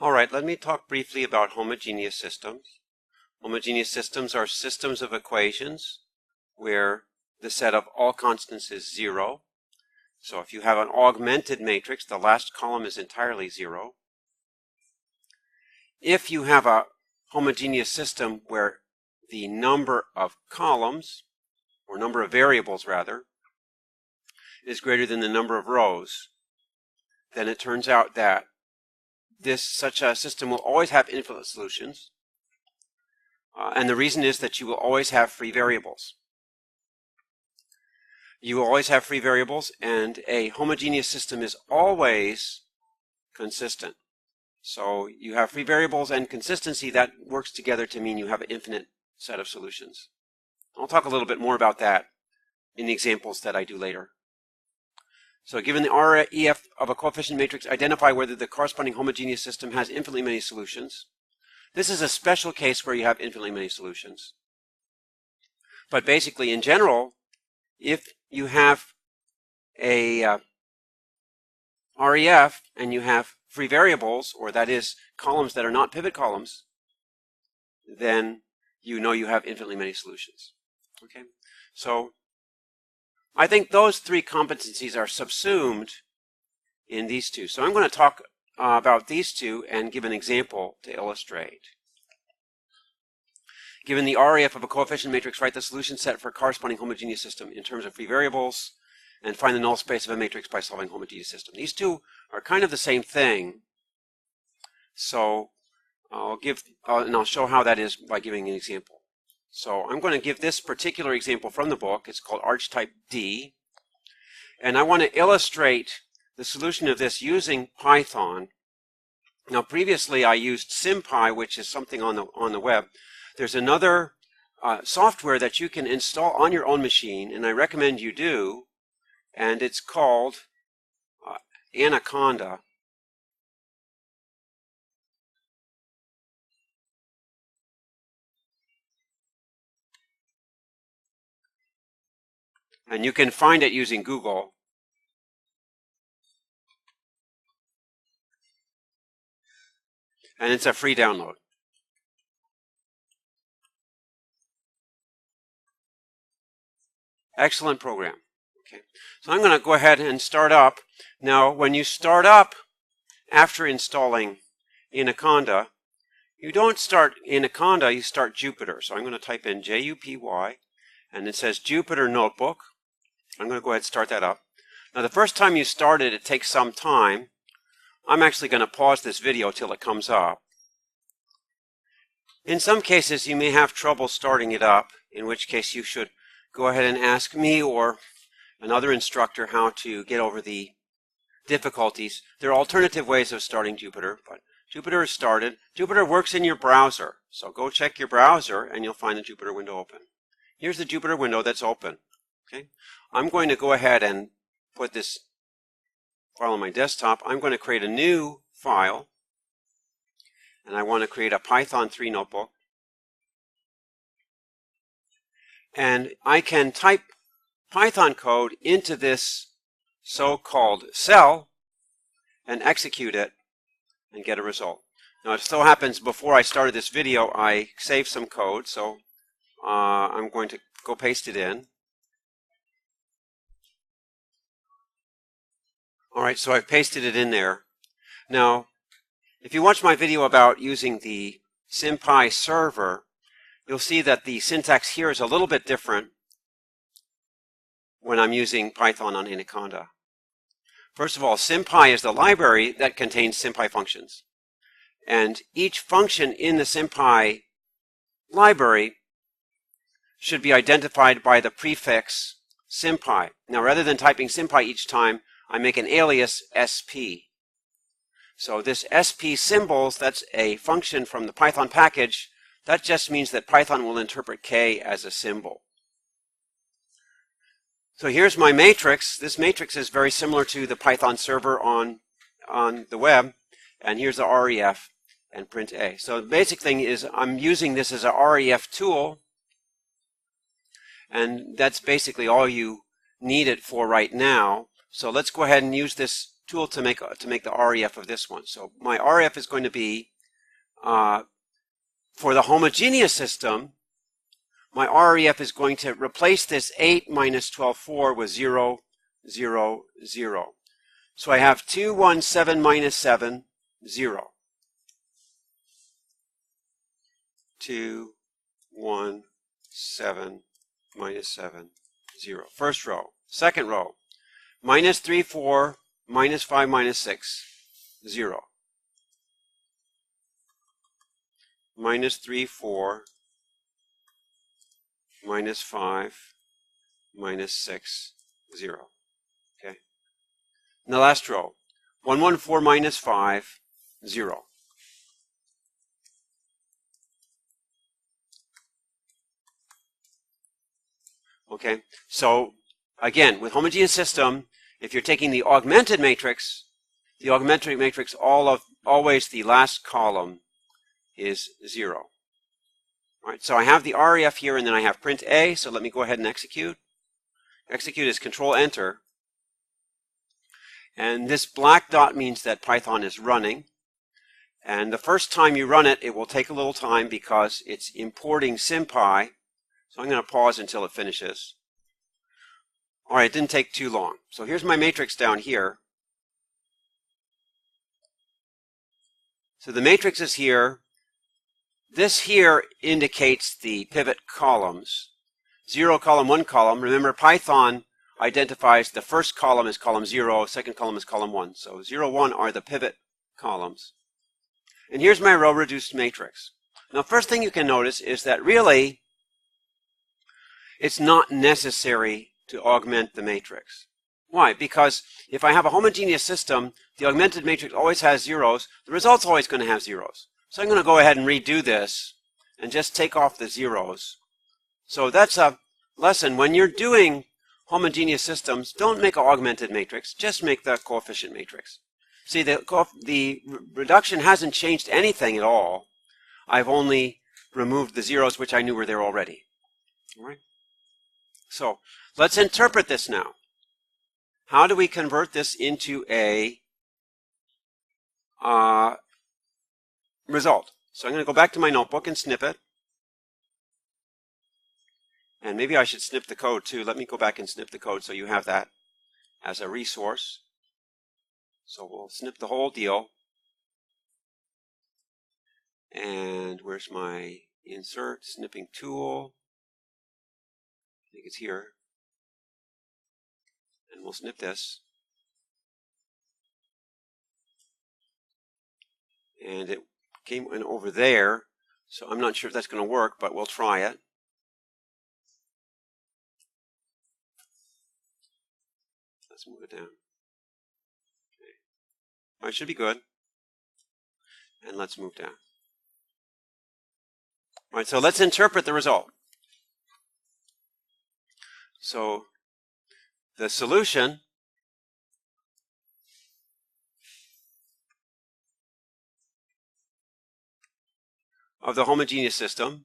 All right, let me talk briefly about homogeneous systems. Homogeneous systems are systems of equations where the set of all constants is 0. So if you have an augmented matrix, the last column is entirely 0. If you have a homogeneous system where the number of columns, or number of variables rather, is greater than the number of rows, then it turns out that such a system will always have infinite solutions. And the reason is that you will always have free variables. You will always have free variables, and a homogeneous system is always consistent. So you have free variables and consistency that works together to mean you have an infinite set of solutions. I'll talk a little bit more about that in the examples that I do later. So given the REF of a coefficient matrix, identify whether the corresponding homogeneous system has infinitely many solutions. This is a special case where you have infinitely many solutions. But basically, in general, if you have a REF and you have free variables, or that is columns that are not pivot columns, then you know you have infinitely many solutions. Okay, so I think those three competencies are subsumed in these two. So I'm going to talk about these two and give an example to illustrate. Given the REF of a coefficient matrix, write the solution set for a corresponding homogeneous system in terms of free variables, and find the null space of a matrix by solving a homogeneous system. These two are kind of the same thing. So I'll show how that is by giving an example. So I'm going to give this particular example from the book. It's called archetype D. And I want to illustrate the solution of this using Python. Now previously I used SymPy, which is something on the web. There's another software that you can install on your own machine, and I recommend you do, and it's called Anaconda. And you can find it using Google. And it's a free download. Excellent program. Okay, so I'm going to go ahead and start up. Now, when you start up after installing Anaconda, you don't start Anaconda, you start Jupyter. So I'm going to type in JUPY, and it says Jupyter Notebook. I'm going to go ahead and start that up. Now, the first time you start it, it takes some time. I'm actually going to pause this video till it comes up. In some cases, you may have trouble starting it up, in which case you should go ahead and ask me or another instructor how to get over the difficulties. There are alternative ways of starting Jupyter, but Jupyter is started. Jupyter works in your browser, so go check your browser and you'll find the Jupyter window open. Here's the Jupyter window that's open. Okay, I'm going to go ahead and put this file on my desktop. I'm going to create a new file, and I want to create a Python 3 notebook. And I can type Python code into this so-called cell and execute it and get a result. Now, it so happens before I started this video, I saved some code, so I'm going to go paste it in. All right, so I've pasted it in there. Now, if you watch my video about using the SymPy server, you'll see that the syntax here is a little bit different when I'm using Python on Anaconda. First of all, SymPy is the library that contains SymPy functions. And each function in the SymPy library should be identified by the prefix SymPy. Now, rather than typing SymPy each time, I make an alias SP. So this SP symbols, that's a function from the Python package. That just means that Python will interpret K as a symbol. So here's my matrix. This matrix is very similar to the Python server on the web. And here's the REF and print A. So the basic thing is I'm using this as a REF tool. And that's basically all you need it for right now. So let's go ahead and use this tool to make the REF of this one. So my REF is going to be, for the homogeneous system, my REF is going to replace this 8 minus 12, 4 with 0, 0, 0. So I have 2, 1, 7 minus 7, 0. 2, 1, 7, minus 7, 0. First row. Second row. Minus 3, 4, minus 5, minus 6, 0. Minus 3, 4, minus 5, minus 6, 0. Okay. In the last row. 1, 1, 4, minus 5, 0. Okay, so again, with homogeneous system, if you're taking the augmented matrix always the last column is 0. All right, so I have the REF here, and then I have print A, so let me go ahead and execute. Execute is Control Enter. And this black dot means that Python is running. And the first time you run it, it will take a little time because it's importing SymPy. So I'm going to pause until it finishes. All right, it didn't take too long. So here's my matrix down here. So the matrix is here. This here indicates the pivot columns. 0 column, 1 column. Remember, Python identifies the first column as column 0, second column is column 1. So 0, 1 are the pivot columns. And here's my row-reduced matrix. Now, first thing you can notice is that really, it's not necessary to augment the matrix. Why? Because if I have a homogeneous system, the augmented matrix always has zeros. The result's always going to have zeros. So I'm going to go ahead and redo this and just take off the zeros. So that's a lesson. When you're doing homogeneous systems, don't make an augmented matrix. Just make the coefficient matrix. See, the reduction hasn't changed anything at all. I've only removed the zeros, which I knew were there already. All right? So let's interpret this now. How do we convert this into a result? So I'm going to go back to my notebook and snip it. And maybe I should snip the code too. Let me go back and snip the code so you have that as a resource. So we'll snip the whole deal. And where's my insert snipping tool? I think it's here. And we'll snip this. And it came in over there, so I'm not sure if that's going to work, but we'll try it. Let's move it down. Okay. All right, should be good. And let's move down. All right, so let's interpret the result. So the solution of the homogeneous system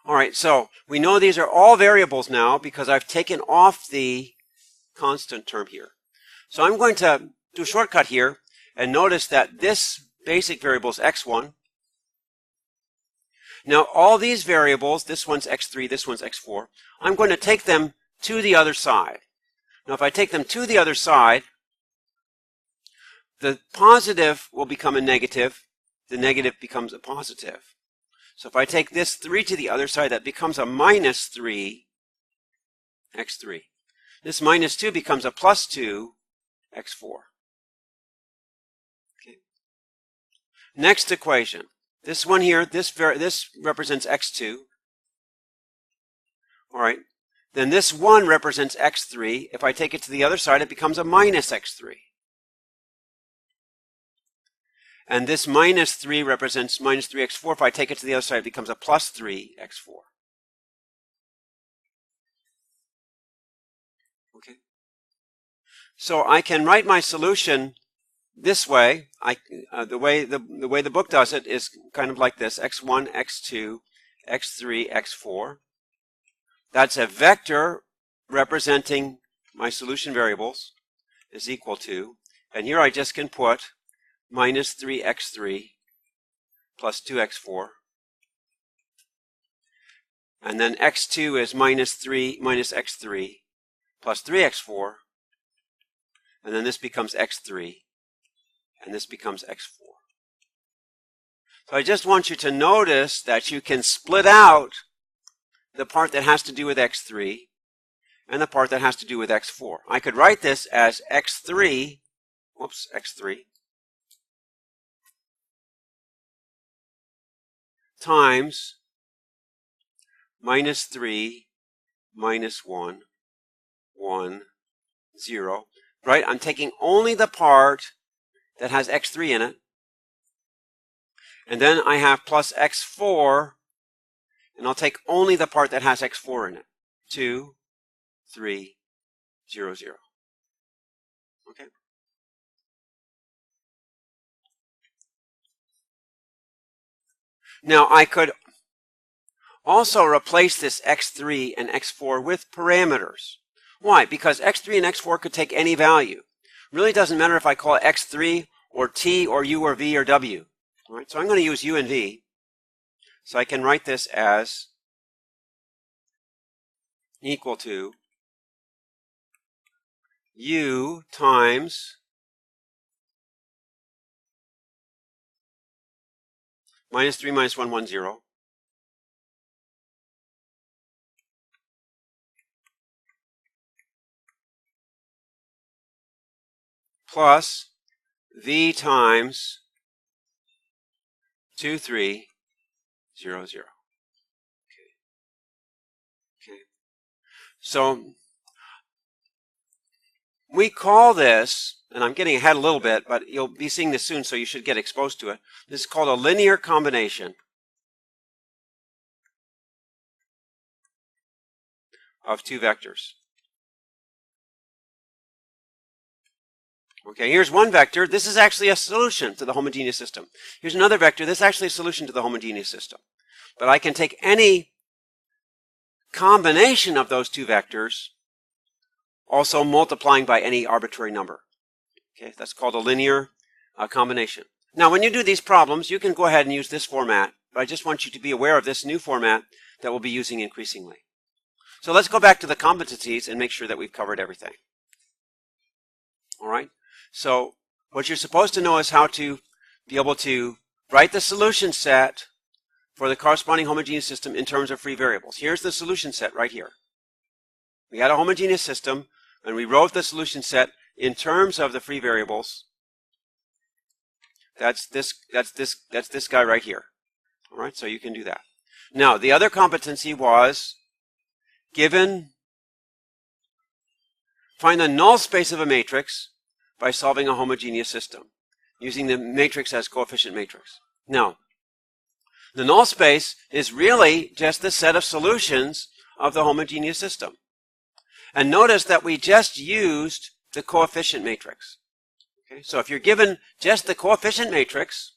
all right, so we know these are all variables now because I've taken off the constant term here. So I'm going to do a shortcut here and notice that this basic variable is x1. Now all these variables, this one's x3, this one's x4, I'm going to take them to the other side. Now if I take them to the other side, the positive will become a negative, the negative becomes a positive. So if I take this 3 to the other side, that becomes a minus 3, x3. This minus 2 becomes a plus 2, x4. Okay. Next equation. This one here, this represents x2. All right. Then this 1 represents x3. If I take it to the other side, it becomes a minus x3. And this minus 3 represents minus 3x4. If I take it to the other side, it becomes a plus 3x4. Okay. So I can write my solution this way. The way the book does it is kind of like this: x1, x2, x3, x4. that's a vector representing my solution variables, is equal to, and here I just can put minus 3x3 plus 2x4. And then x2 is minus 3 minus x3 plus 3x4. And then this becomes x3. And this becomes x4. So I just want you to notice that you can split out the part that has to do with x3 and the part that has to do with x4. I could write this as x3 times minus 3 minus 1, 1, 0. Right? I'm taking only the part that has x3 in it. And then I have plus x4, and I'll take only the part that has x4 in it. 2, 3, 0, 0. Okay? Now I could also replace this x3 and x4 with parameters. Why? Because x3 and x4 could take any value. Really doesn't matter if I call it x3 or t or u or v or w. All right, so I'm going to use u and v. So I can write this as equal to u times minus 3 minus 1, 1, 0. Plus v times 2, 3, 0, 0. Okay. So we call this, and I'm getting ahead a little bit, but you'll be seeing this soon, so you should get exposed to it. This is called a linear combination of two vectors. Okay, here's one vector. This is actually a solution to the homogeneous system. Here's another vector. This is actually a solution to the homogeneous system. But I can take any combination of those two vectors, also multiplying by any arbitrary number. Okay, that's called a linear combination. Now, when you do these problems, you can go ahead and use this format, but I just want you to be aware of this new format that we'll be using increasingly. So let's go back to the competencies and make sure that we've covered everything. All right? So what you're supposed to know is how to be able to write the solution set for the corresponding homogeneous system in terms of free variables. Here's the solution set right here. We had a homogeneous system, and we wrote the solution set in terms of the free variables. That's this guy right here. All right, so you can do that. Now, the other competency was find the null space of a matrix by solving a homogeneous system, using the matrix as coefficient matrix. Now, the null space is really just the set of solutions of the homogeneous system. And notice that we just used the coefficient matrix. Okay, so if you're given just the coefficient matrix,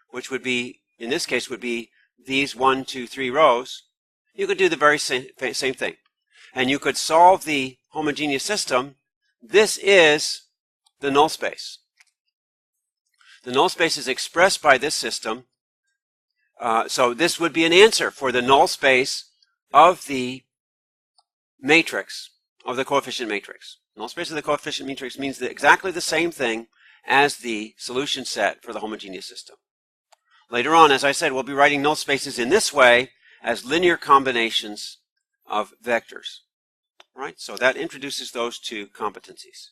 which would be, in this case, would be these 1, 2, 3 rows, you could do the very same thing. And you could solve the homogeneous system. This is the null space. The null space is expressed by this system. So this would be an answer for the null space of the matrix, of the coefficient matrix. Null space of the coefficient matrix means exactly the same thing as the solution set for the homogeneous system. Later on, as I said, we'll be writing null spaces in this way as linear combinations of vectors. All right, so that introduces those two competencies.